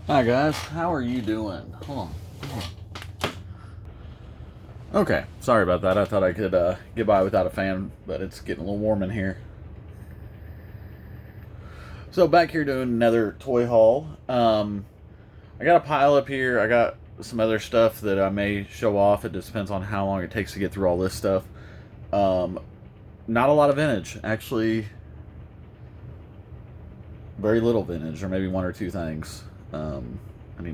Hi guys, how are you doing? Hold on. Okay, sorry about that. I thought I could get by without a fan, but it's getting a little warm in here. So back here doing another toy haul. I got a pile up here. I got some other stuff that I may show off. It just depends on how long it takes to get through all this stuff. Um, Not a lot of vintage, actually. Very little vintage, or maybe one or two things.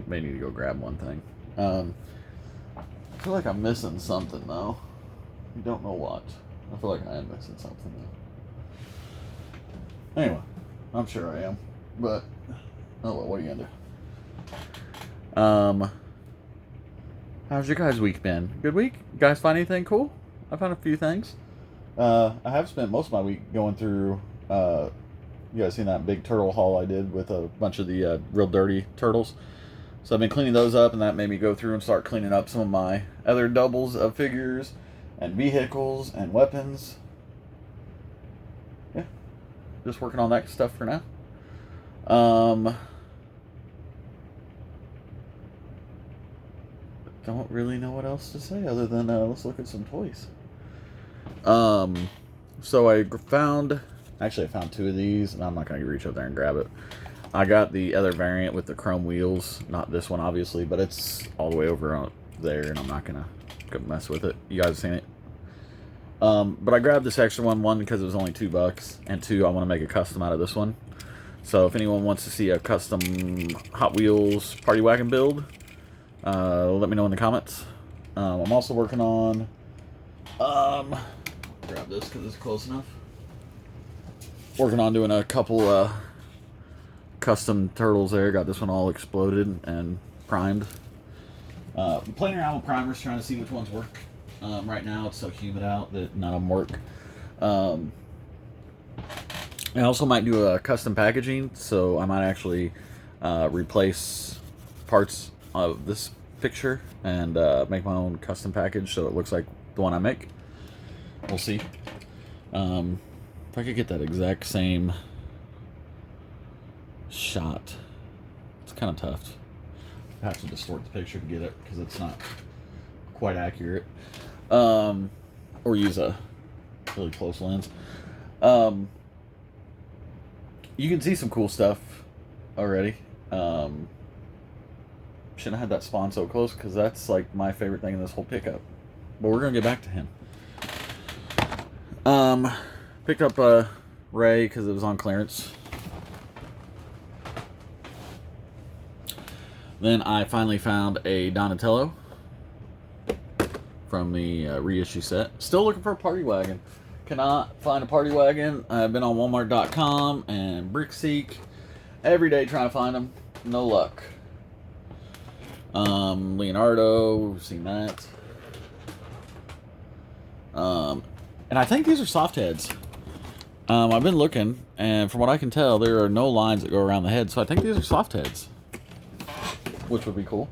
May need to go grab one thing. I feel like I'm missing something though. I don't know what. I feel like I am missing something though. Anyway, I'm sure I am. But oh well, what are you gonna do? How's your guys' week been? Good week? You guys find anything cool? I found a few things. I have spent most of my week going through. You guys seen that big turtle haul I did with a bunch of the real dirty turtles? So I've been cleaning those up, and that made me go through and start cleaning up some of my other doubles of figures and vehicles and weapons. Yeah, just working on that stuff for now. Don't really know what else to say other than let's look at some toys. So I found, actually I found two of these, and I'm not gonna reach up there and grab it. I got the other variant with the chrome wheels, not this one obviously, but it's all the way over there, and I'm not gonna mess with it. You guys seen it? But I grabbed this extra one because it was only $2, and two, I want to make a custom out of this one. So if anyone wants to see a custom Hot Wheels party wagon build, let me know in the comments. I'm also working on, grab this because it's close enough. Working on doing a couple custom turtles there. Got this one all exploded and primed. Playing around with primers, trying to see which ones work. Right now it's so humid out that none of them work. I also might do a custom packaging, so I might actually replace parts of this picture and make my own custom package so it looks like the one I make. We'll see. If I could get that exact same shot. It's kind of tough. I have to distort the picture to get it because it's not quite accurate. Or use a really close lens. You can see some cool stuff already. Shouldn't have had that spawn so close because that's like my favorite thing in this whole pickup. But we're gonna get back to him. Picked up Ray because it was on clearance. Then I finally found a Donatello from the reissue set. Still looking for a party wagon. Cannot find a party wagon. I've been on Walmart.com and BrickSeek every day trying to find them. No luck. Leonardo, we've seen that. And I think these are soft heads. I've been looking, and from what I can tell, there are no lines that go around the head, so I think these are soft heads, which would be cool.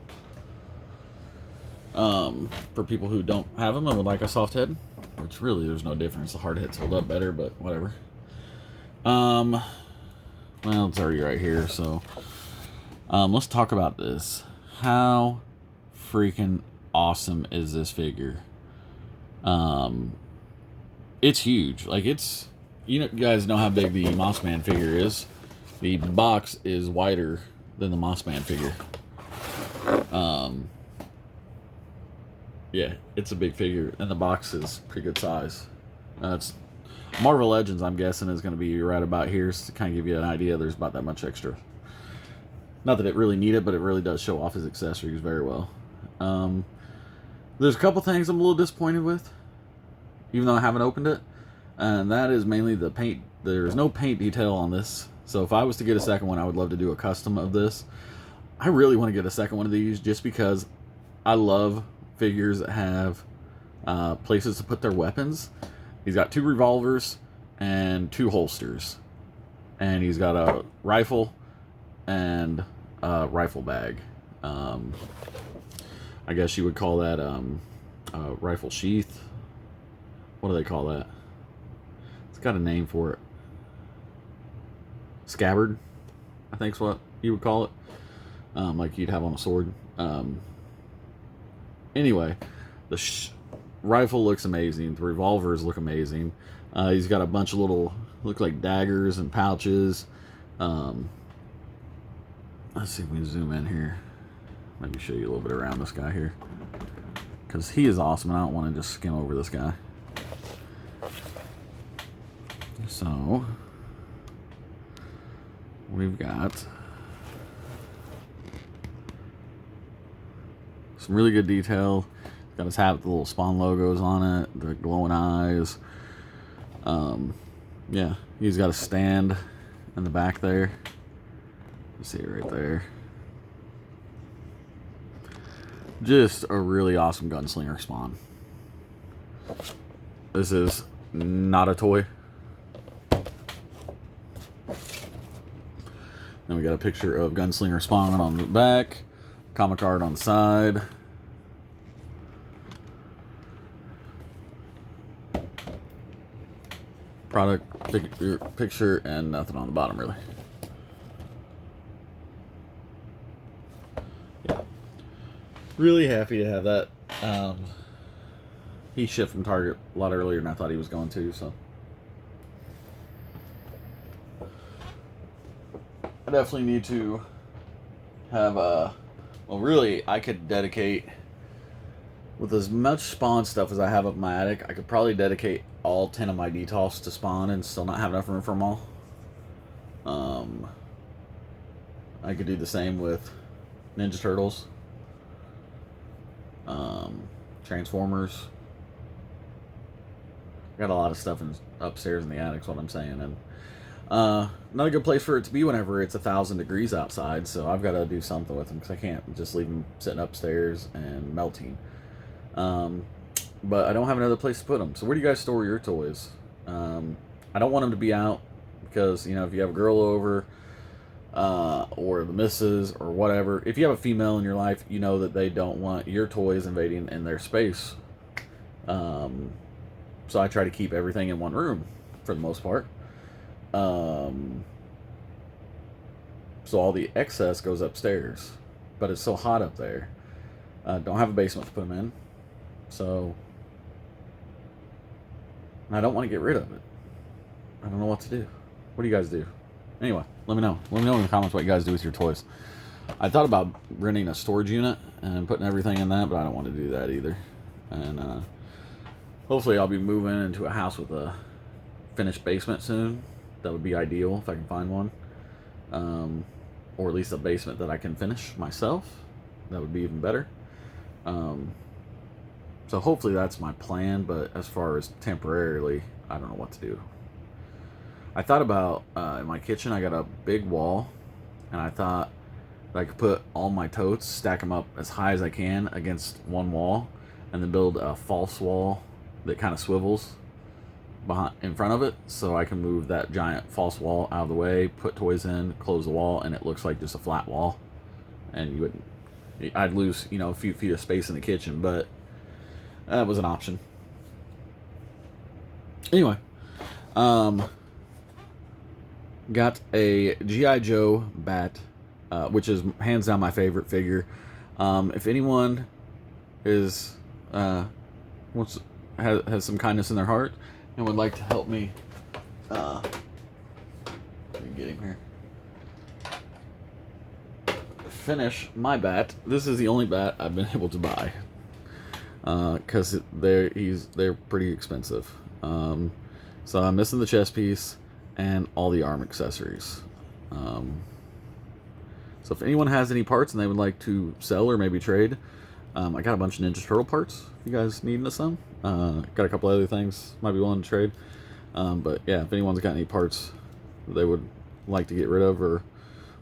For people who don't have them and would like a soft head, which really there's no difference. The hard heads hold up better, but whatever. Well, it's already right here, so let's talk about this. How freaking awesome is this figure? It's huge. Like, it's, you guys know how big the Mossman figure is. The box is wider than the Mossman figure. Yeah, it's a big figure, and the box is pretty good size. It's Marvel Legends, I'm guessing, is going to be right about here, so to kind of give you an idea, there's about that much extra. Not that it really needed, but it really does show off his accessories very well. There's a couple things I'm a little disappointed with, even though I haven't opened it, and that is mainly the paint. There's no paint detail on this, so if I was to get a second one, I would love to do a custom of this. I really want to get a second one of these just because I love figures that have places to put their weapons. He's got 2 revolvers and 2 holsters, and he's got a rifle and a rifle bag. I guess you would call that a rifle sheath. What do they call that? It's got a name for it. Scabbard, I think is what you would call it. like you'd have on a sword. Anyway, the rifle looks amazing. The revolvers look amazing. He's got a bunch of little, look like daggers and pouches. Let's see if we can zoom in here. Maybe show you a little bit around this guy here, because he is awesome, and I don't want to just skim over this guy. So we've got some really good detail. Got his hat with the little Spawn logos on it, the glowing eyes. Yeah, he's got a stand in the back there. You see it right there. Just a really awesome gunslinger Spawn. This is not a toy. Then we got a picture of gunslinger Spawn on the back, comic art on the side. Product picture and nothing on the bottom really. Yeah, really happy to have that. He shipped from Target a lot earlier than I thought he was going to, so I definitely need to have a, well, really I could dedicate, with as much Spawn stuff as I have up in my attic, I could probably dedicate all 10 of my detolfs to Spawn and still not have enough room for them all. I could do the same with Ninja Turtles, Transformers. Got a lot of stuff upstairs in the attic, is what I'm saying, and not a good place for it to be whenever it's 1,000 degrees outside, so I've got to do something with them, because I can't just leave them sitting upstairs and melting. But I don't have another place to put them. So where do you guys store your toys? I don't want them to be out, because, you know, if you have a girl over, or the missus or whatever, if you have a female in your life, you know that they don't want your toys invading in their space. So I try to keep everything in one room for the most part. So all the excess goes upstairs, but it's so hot up there. Don't have a basement to put them in, so I don't want to get rid of it. I don't know what to do. What do you guys do? Anyway, let me know. Let me know in the comments what you guys do with your toys. I thought about renting a storage unit and putting everything in that, but I don't want to do that either. And hopefully I'll be moving into a house with a finished basement soon. That would be ideal if I can find one. Or at least a basement that I can finish myself. That would be even better. So hopefully that's my plan, but as far as temporarily, I don't know what to do. I thought about, in my kitchen, I got a big wall, and I thought that I could put all my totes, stack them up as high as I can against one wall, and then build a false wall that kind of swivels in front of it, so I can move that giant false wall out of the way, put toys in, close the wall, and it looks like just a flat wall. And I'd lose, you know, a few feet of space in the kitchen, but that was an option. Anyway, got a G.I. Joe bat, which is hands down my favorite figure. If anyone is has some kindness in their heart and would like to help me get him here, finish my bat. This is the only bat I've been able to buy, because they're pretty expensive. So I'm missing the chest piece and all the arm accessories. So if anyone has any parts and they would like to sell or maybe trade, I got a bunch of Ninja Turtle parts if you guys need some. Got a couple other things might be willing to trade. But yeah, if anyone's got any parts they would like to get rid of or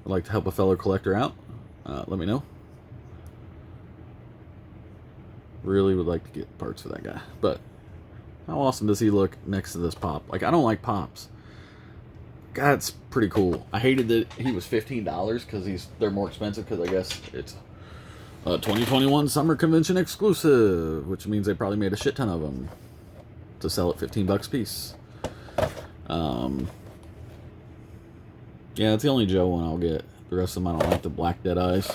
would like to help a fellow collector out, let me know. Really would like to get parts for that guy. But how awesome does he look next to this Pop? Like, I don't like Pops. God, it's pretty cool. I hated that he was $15 because they're more expensive, because I guess it's a 2021 Summer Convention exclusive, which means they probably made a shit ton of them to sell at $15 a piece. Yeah, it's the only Joe one I'll get. The rest of them I don't like. The Black Dead Eyes.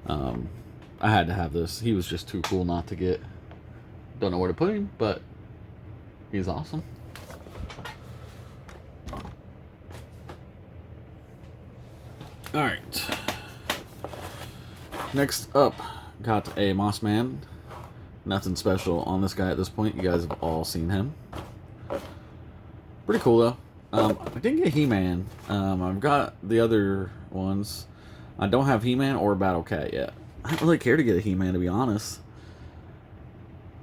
I had to have this. He was just too cool not to get. Don't know where to put him, but he's awesome. Alright. Next up, got a Mossman. Nothing special on this guy at this point. You guys have all seen him. Pretty cool though. I didn't get He-Man. I've got the other ones. I don't have He-Man or Battle Cat yet. I don't really care to get a He-Man, to be honest.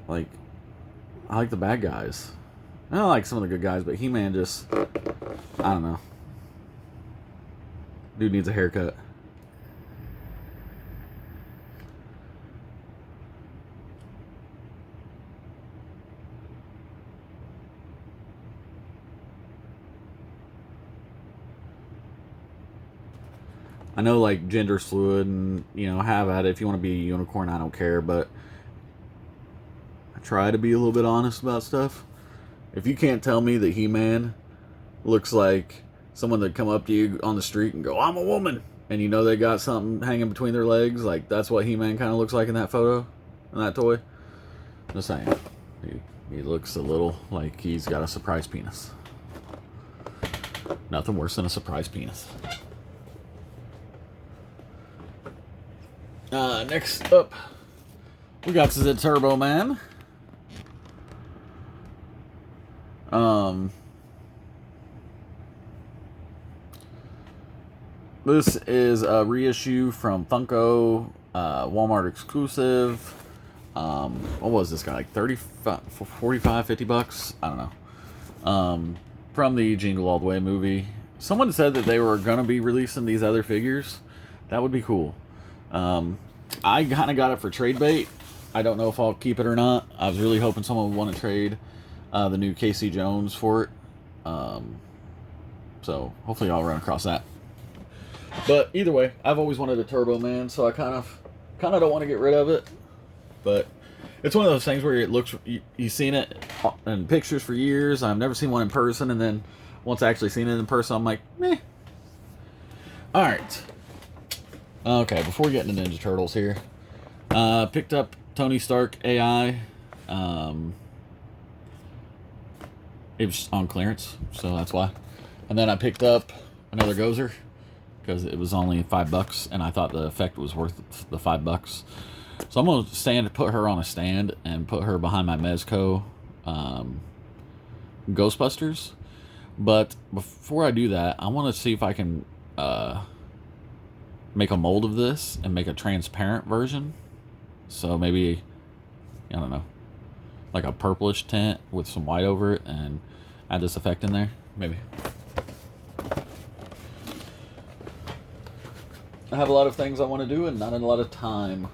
Like, I like the bad guys. I don't like some of the good guys, but He-Man just, I don't know. Dude needs a haircut. I know, like, gender's fluid and, you know, have at it. If you want to be a unicorn, I don't care, but I try to be a little bit honest about stuff. If you can't tell me that He-Man looks like someone that come up to you on the street and go, "I'm a woman," and you know they got something hanging between their legs, like, that's what He-Man kind of looks like in that photo, in that toy. Just saying. He looks a little like he's got a surprise penis. Nothing worse than a surprise penis. Next up, we got the Turbo Man. This is a reissue from Funko, Walmart exclusive. What was this guy, like 35, 45, 50 bucks? I don't know. From the Jingle All the Way movie. Someone said that they were going to be releasing these other figures. That would be cool. I kind of got it for trade bait. I don't know if I'll keep it or not. I was really hoping someone would want to trade the new Casey Jones for it. So hopefully I'll run across that. But either way, I've always wanted a Turbo Man, so I kind of don't want to get rid of it. But it's one of those things where it looks, you've seen it in pictures for years. I've never seen one in person, and then once I actually seen it in person, I'm like, meh. All right. Okay, before we get into Ninja Turtles here, picked up Tony Stark AI. It was on clearance, so that's why. And then I picked up another Gozer because it was only $5, and I thought the effect was worth the $5. So I'm gonna put her on a stand and put her behind my Mezco Ghostbusters. But before I do that, I want to see if I can make a mold of this and make a transparent version. So maybe, I don't know, like a purplish tint with some white over it and add this effect in there, maybe. I have a lot of things I want to do and not a lot of time.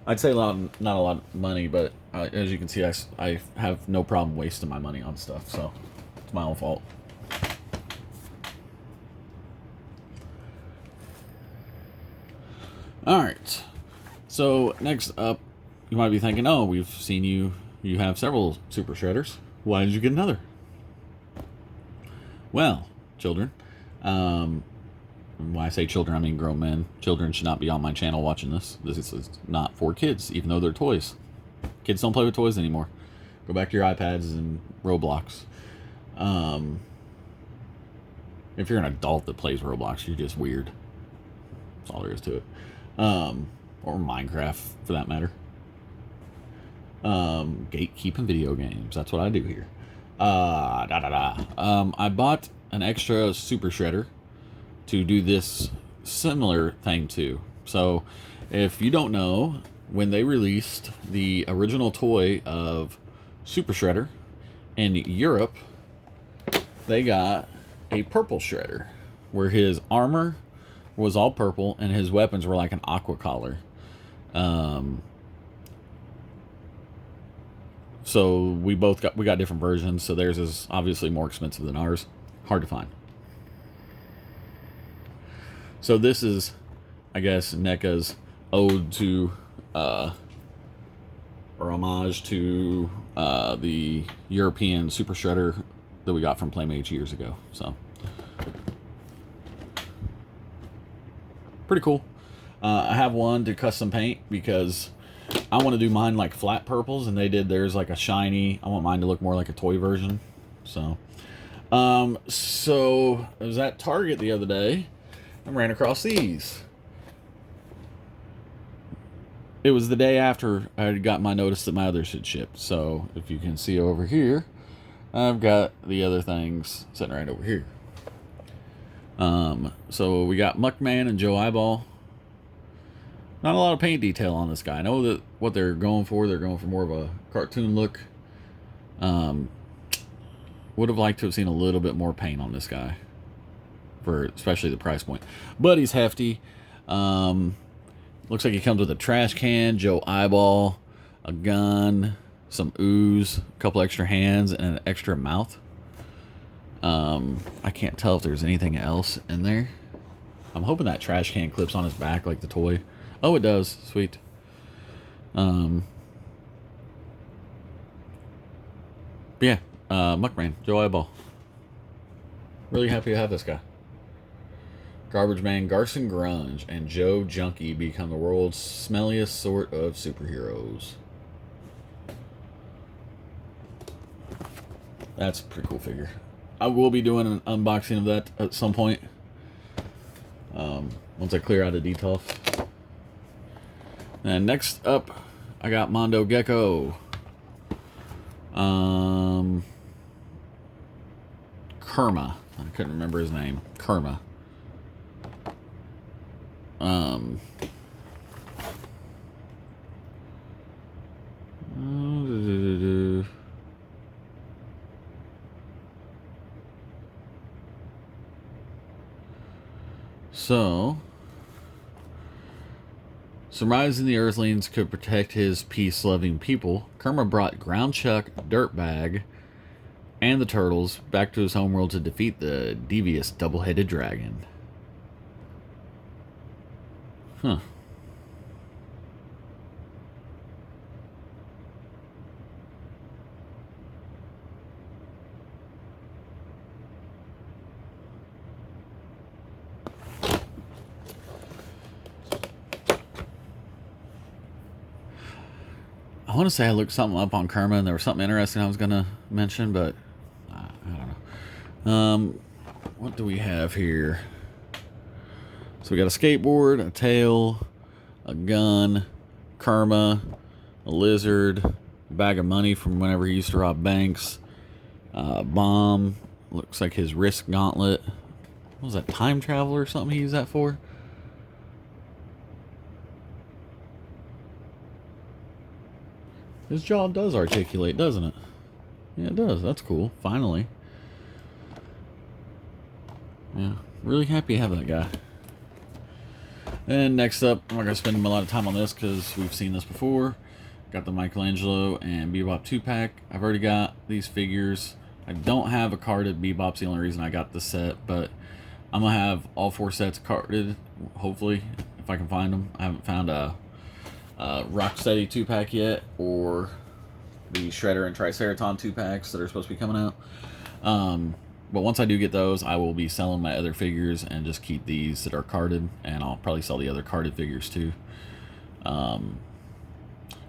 I'd say not a lot of money, but as you can see, I have no problem wasting my money on stuff, so it's my own fault. Alright, so next up, you might be thinking, oh, we've seen you have several Super Shredders. Why did you get another? Well, children, when I say children, I mean grown men. Children should not be on my channel watching this. This is not for kids, even though they're toys. Kids don't play with toys anymore. Go back to your iPads and Roblox. If you're an adult that plays Roblox, you're just weird. That's all there is to it. Or Minecraft, for that matter. Gatekeeping video games. That's what I do here. I bought an extra Super Shredder to do this similar thing too. So, if you don't know, when they released the original toy of Super Shredder in Europe, they got a purple Shredder, where his armor was all purple and his weapons were like an aqua collar. So we got different versions. So theirs is obviously more expensive than ours. Hard to find. So this is, I guess, NECA's ode to, or homage to, the European Super Shredder that we got from Playmates years ago. So pretty cool. I have one to custom paint because I want to do mine like flat purples, and they did theirs like a shiny. I want mine to look more like a toy version. So, so I was at Target the other day and ran across these. It was the day after I had got my notice that my others had shipped. So if you can see over here, I've got the other things sitting right over here. So we got Muckman and Joe Eyeball. Not a lot of paint detail on this guy. I know that what they're going for more of a cartoon look. Would have liked to have seen a little bit more paint on this guy, for especially the price point. But he's hefty. Looks like he comes with a trash can, Joe Eyeball, a gun, some ooze, a couple extra hands, and an extra mouth. I can't tell if there's anything else in there. I'm hoping that trash can clips on his back like the toy. Oh, it does. Sweet. Yeah, Muckman, Joe Eyeball. Really happy to have this guy. Garbage Man, Garson Grunge, and Joe Junkie become the world's smelliest sort of superheroes. That's a pretty cool figure. I will be doing an unboxing of that at some point. Once I clear out a detox. And next up, I got Mondo Gecko. Kerma. I couldn't remember his name. Kerma. So, surmising the Earthlings could protect his peace-loving people, Kerma brought Ground Chuck, Dirtbag, and the Turtles back to his homeworld to defeat the devious double-headed dragon. Huh. I want to say I looked something up on Kerma and there was something interesting I was going to mention, but I don't know. What do we have here? So we got a skateboard, a tail, a gun, Kerma, a lizard, a bag of money from whenever he used to rob banks, a bomb, looks like his wrist gauntlet. What was that, time travel or something he used that for? His jaw does articulate, doesn't it? Yeah, it does. That's cool. Finally. Yeah, really happy to have that guy. And next up, I'm not going to spend a lot of time on this because we've seen this before. Got the Michelangelo and Bebop 2-pack. I've already got these figures. I don't have a carded Bebop's the only reason I got this set, but I'm going to have all 4 sets carded, hopefully, if I can find them. I haven't found a Rocksteady 2-pack yet, or the Shredder and Triceraton 2-packs that are supposed to be coming out. But once I do get those, I will be selling my other figures and just keep these that are carded, and I'll probably sell the other carded figures too. From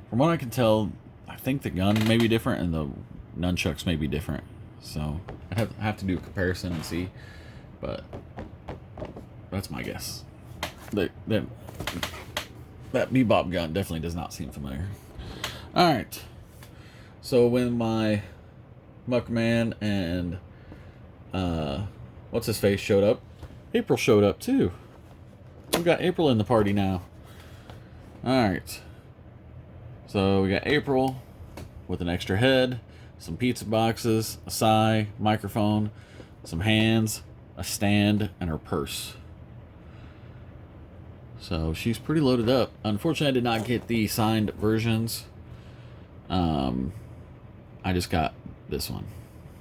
what I can tell, I think the gun may be different and the nunchucks may be different. So I have to do a comparison and see, but that's my guess. That Bebop gun definitely does not seem familiar. Alright. So when my Muckman and what's his face showed up, April showed up too. We've got April in the party now. Alright. So we got April with an extra head, some pizza boxes, a sigh, microphone, some hands, a stand, and her purse. So she's pretty loaded up. Unfortunately, I did not get the signed versions. I just got this one.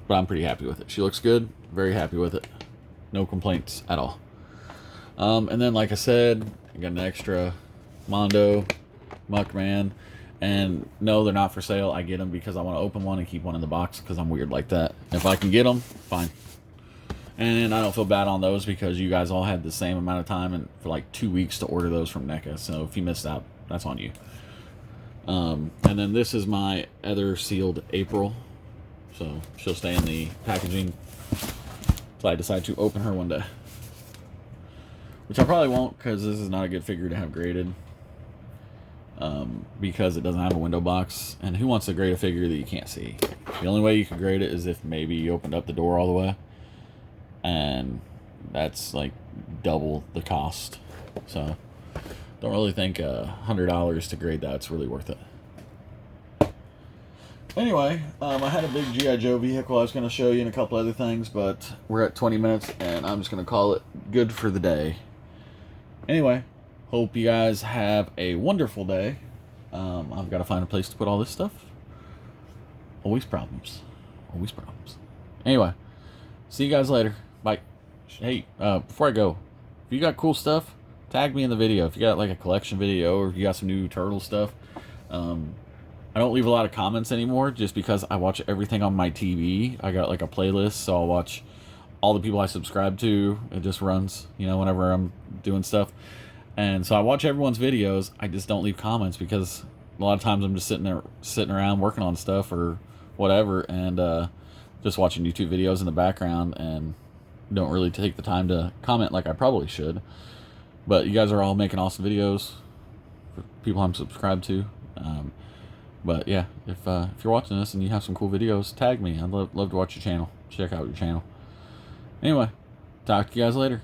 But I'm pretty happy with it. She looks good. Very happy with it. No complaints at all. And then, like I said, I got an extra Mondo, Muckman. And no, they're not for sale. I get them because I want to open one and keep one in the box because I'm weird like that. If I can get them, fine. And I don't feel bad on those because you guys all had the same amount of time and for like 2 weeks to order those from NECA. So if you missed out, that's on you. And then this is my other sealed April. So she'll stay in the packaging until I decide to open her one day. Which I probably won't, because this is not a good figure to have graded. Because it doesn't have a window box. And who wants to grade a figure that you can't see? The only way you can grade it is if maybe you opened up the door all the way. And that's like double the cost. So don't really think $100 to grade that's really worth it. Anyway, I had a big G.I. Joe vehicle I was going to show you and a couple other things, but we're at 20 minutes and I'm just going to call it good for the day. Anyway, hope you guys have a wonderful day. I've got to find a place to put all this stuff. Always problems. Always problems. Anyway, see you guys later. Bye. Hey, before I go, if you got cool stuff, tag me in the video. If you got like a collection video or if you got some new turtle stuff, I don't leave a lot of comments anymore just because I watch everything on my TV. I got like a playlist, so I'll watch all the people I subscribe to. It just runs, you know, whenever I'm doing stuff. And so I watch everyone's videos. I just don't leave comments because a lot of times I'm just sitting around working on stuff or whatever and just watching YouTube videos in the background and don't really take the time to comment like I probably should. But you guys are all making awesome videos for people I'm subscribed to. But yeah, if you're watching this and you have some cool videos, tag me. I'd love to watch your channel. Check out your channel. Anyway, talk to you guys later.